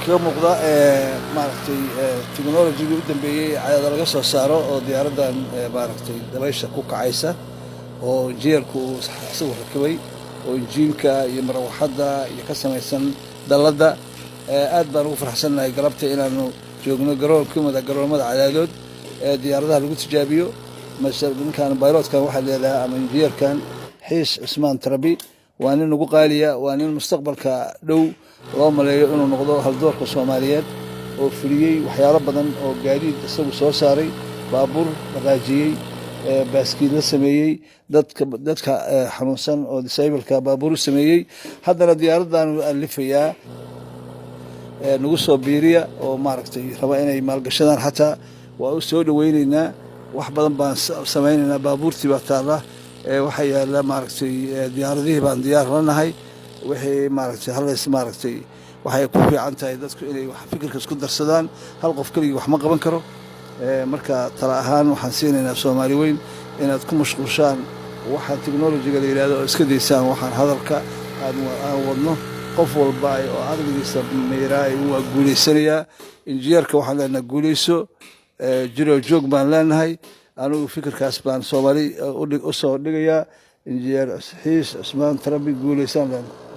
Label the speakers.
Speaker 1: kaga muuqda maaragtay technology-ga u dambeeyay caadada laga soo saaro oo diyaaradan maaragtay dabaysha ku kacaysa oo injineerku isagu rakibay oo injiinka iyo marawaxadda iyo ka samaysan dalladda aad baan ugu faraxsannahay galabta inaanu joogno garoonka garoomada cadaadood ee diyaaradaha lagu tijaabiyo ninkan bayloodkan waxaa leedahay ama injineerkan xiis cismaan tarabi waa nin ugu qaaliya waa nin mustaqbalka dhow loo maleeyo inuu noqdo haldoorka Soomaaliyeed oo fuliyay waxyaalo badan oo gaadiid isagu soo saaray baabuur dhaqaajiyay baaskiil la sameeyay dadka xanuunsan oo disableka baabuur sameeyay haddana diyaaradan alifayaa nagu soo biiriya oo maaragtay raba inay maalgashadaan xataa waa u soo dhaweynaynaa wax badan baan samaynaynaa baabuurtii baa taala waxa yaala maaragtay diyaaradihii baan diyaar la nahay wixii maaragtay halays maaragtay waxay ku fiican tahay dadku inay wax fikirka isku darsadaan hal qof kaliya wax ma qaban karo marka tala ahaan waxaan siinaynaa Soomaali weyn inaad ku mashquulshaan waxa technology-ga la yiraahdo oo iska deysaan waxaan hadalka aan wadno qof walba oo ardaygiisa meeray waa guuleysanaya injineerka waxaan leenahay guuleyso jiro joog baan leenahay anigu fikirkaas baan Soomaali u soo dhigayaa injineer xiis cismaan tarabi guuleysan leenahay